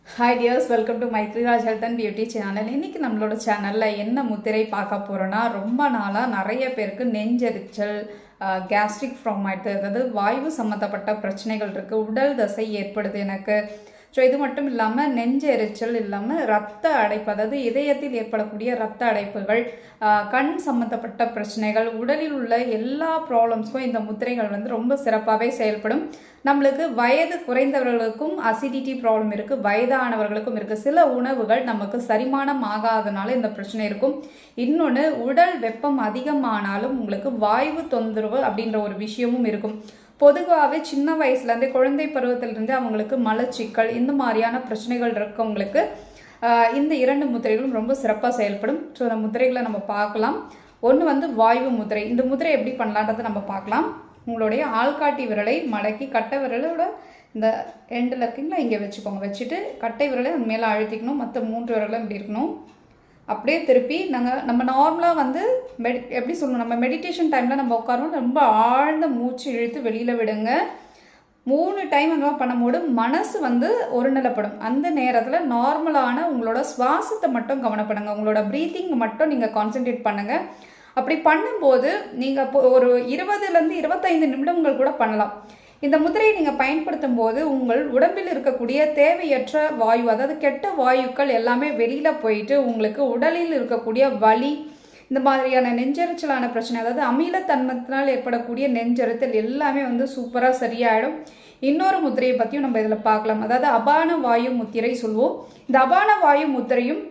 Hi dears, welcome to Maitriraj health and beauty channel. இன்றைக்கி நம்மளோட சேனலில் என்ன முத்திரை பார்க்க போகிறோன்னா, ரொம்ப நாளாக நிறைய பேருக்கு நெஞ்செரிச்சல், கேஸ்ட்ரிக் ஃப்ரோமைட், அதாவது வாய்வு சம்மந்தப்பட்ட பிரச்சனைகள் இருக்குது. உடல் தசை ஏற்படுது எனக்கு. ஸோ இது மட்டும் இல்லாமல் நெஞ்சு எரிச்சல் இல்லாமல் ரத்த அடைப்பு, அதாவது இதயத்தில் ஏற்படக்கூடிய ரத்த அடைப்புகள், கண் சம்மந்தப்பட்ட பிரச்சனைகள், உடலில் உள்ள எல்லா ப்ராப்ளம்ஸ்க்கும் இந்த முத்திரைகள் வந்து ரொம்ப சிறப்பாகவே செயல்படும். நம்மளுக்கு வயது குறைந்தவர்களுக்கும் அசிடிட்டி ப்ராப்ளம் இருக்குது, வயதானவர்களுக்கும் இருக்குது. சில உணவுகள் நமக்கு செரிமானம் ஆகாதனால இந்த பிரச்சனை இருக்கும். இன்னொன்று, உடல் வெப்பம் அதிகமானாலும் உங்களுக்கு வாய்வு தொந்தரவு அப்படின்ற ஒரு விஷயமும் இருக்கும். பொதுவாகவே சின்ன வயசுலேருந்தே, குழந்தை பருவத்திலிருந்து அவங்களுக்கு மலச்சிக்கல் இந்த மாதிரியான பிரச்சனைகள் இருக்கவங்களுக்கு இந்த இரண்டு முத்திரைகளும் ரொம்ப சிறப்பாக செயல்படும். ஸோ அந்த முத்திரைகளை நம்ம பார்க்கலாம். ஒன்று வந்து வாய்வு முத்திரை. இந்த முத்திரை எப்படி பண்ணலான்றதை நம்ம பார்க்கலாம். உங்களுடைய ஆள்காட்டி விரலை மடக்கி கட்டை விரலோட இந்த எண்டில் இருக்குங்களா இங்கே வச்சுக்கோங்க. வச்சுட்டு கட்டை விரலை அது மேலே அழுத்திக்கணும். மற்ற 3 விரலும் இப்படி இருக்கணும். அப்படியே திருப்பி நம்ம நார்மலாக வந்து எப்படி சொல்லணும், நம்ம மெடிடேஷன் டைமில் நம்ம உட்காரோம், ரொம்ப ஆழ்ந்த மூச்சு இழுத்து வெளியில் விடுங்க. 3 டைம் அந்த மாதிரி பண்ணும்போது மனசு வந்து ஒருநிலைப்படும். அந்த நேரத்தில் நார்மலான உங்களோட சுவாசத்தை மட்டும் கவனப்படுங்க. உங்களோட ப்ரீத்திங் மட்டும் நீங்கள் கான்சென்ட்ரேட் பண்ணுங்கள். அப்படி பண்ணும்போது நீங்கள் ஒரு 20லேருந்து 25 நிமிடங்கள் கூட பண்ணலாம். இந்த முத்திரையை நீங்கள் பயன்படுத்தும் போது உங்கள் உடம்பில் இருக்கக்கூடிய தேவையற்ற வாயு, அதாவது கெட்ட வாயுக்கள் எல்லாமே வெளியில் போயிட்டு உங்களுக்கு உடலில் இருக்கக்கூடிய வலி, இந்த மாதிரியான நெஞ்செரிச்சலான பிரச்சனை, அதாவது அமிலத்தன்மத்தினால் ஏற்படக்கூடிய நெஞ்செரிச்சல் எல்லாமே வந்து சூப்பராக சரியாயிடும். இன்னொரு முத்திரையை பற்றியும் நம்ம இதில் பார்க்கலாம். அதாவது அபான வாயு முத்திரை சொல்லுவோம். இந்த அபான வாயு முத்திரையும்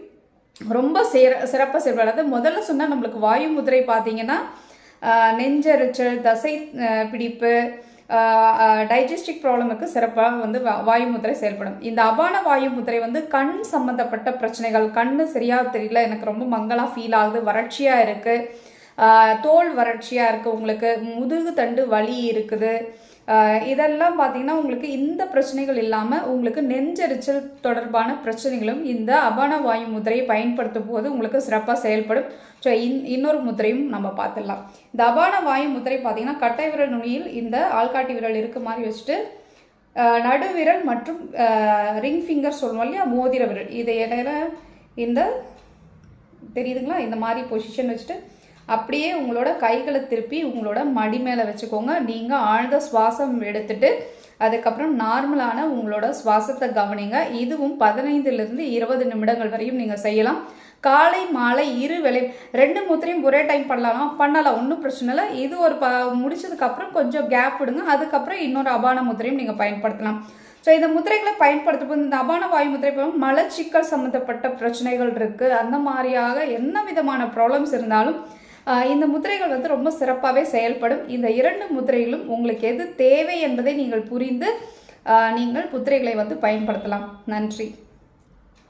ரொம்ப சிறப்பாக செயல்படும். அதாவது முதல்ல சொன்னால் நம்மளுக்கு வாயு முத்திரை பார்த்தீங்கன்னா நெஞ்செரிச்சல், தசை பிடிப்பு, டைஜஸ்டிக் ப்ராப்ளமுக்கு சிறப்பாக வந்து வாயு முத்திரை செயல்படும். இந்த அபான வாயு முத்திரை வந்து கண் சம்மந்தப்பட்ட பிரச்சனைகள், கண் சரியாக தெரியல, எனக்கு ரொம்ப மங்கலாக ஃபீல் ஆகுது, வறட்சியாக இருக்குது, தோல் வறட்சியாக இருக்குது, உங்களுக்கு முதுகு தண்டு வலி இருக்குது, இதெல்லாம் பார்த்தீங்கன்னா உங்களுக்கு இந்த பிரச்சனைகள் இல்லாமல் உங்களுக்கு நெஞ்செரிச்சல் தொடர்பான பிரச்சனைகளும் இந்த அபான வாயு முத்திரையை பயன்படுத்தும் போது உங்களுக்கு சிறப்பாக செயல்படும். ஸோ இன்னொரு முத்திரையும் நம்ம பார்த்துடலாம். இந்த அபான வாயு முத்திரை பார்த்தீங்கன்னா கட்டை விரல் நுனியில் இந்த ஆள்காட்டி விரல் இருக்க மாதிரி வச்சுட்டு நடுவிரல் மற்றும் ரிங் ஃபிங்கர் சொல்லுவோம் இல்லையா, மோதிர விரல், இதை இடையில இந்த தெரியுதுங்களா, இந்த மாதிரி பொசிஷன் வச்சுட்டு அப்படியே உங்களோட கைகளை திருப்பி உங்களோட மடி மேலே வச்சுக்கோங்க. நீங்கள் ஆழ்ந்த சுவாசம் எடுத்துட்டு அதுக்கப்புறம் நார்மலான உங்களோட சுவாசத்தை கவனிங்க. இதுவும் 15லிருந்து 20 நிமிடங்கள் வரையும் நீங்கள் செய்யலாம். காலை மாலை 2 வேளை 2 முத்திரையும் ஒரே டைம் பண்ணலாம், ஒன்றும் பிரச்சனை இல்லை. இது ஒரு முடிச்சதுக்கப்புறம் கொஞ்சம் கேப் விடுங்க. அதுக்கப்புறம் இன்னொரு அபான முத்திரையும் நீங்கள் பயன்படுத்தலாம். ஸோ இந்த முத்திரைகளை பயன்படுத்தும் இந்த அபான வாயு முத்திரை மலச்சிக்கல் சம்மந்தப்பட்ட பிரச்சனைகள் இருக்குது, அந்த மாதிரியாக என்ன விதமான ப்ராப்ளம்ஸ் இருந்தாலும் இந்த முத்திரைகள் வந்து ரொம்ப சிறப்பாகவே செயல்படும். இந்த 2 முத்திரைகளும் உங்களுக்கு எது தேவை என்பதை நீங்கள் புரிந்து நீங்கள் முத்திரைகளை வந்து பயன்படுத்தலாம். நன்றி.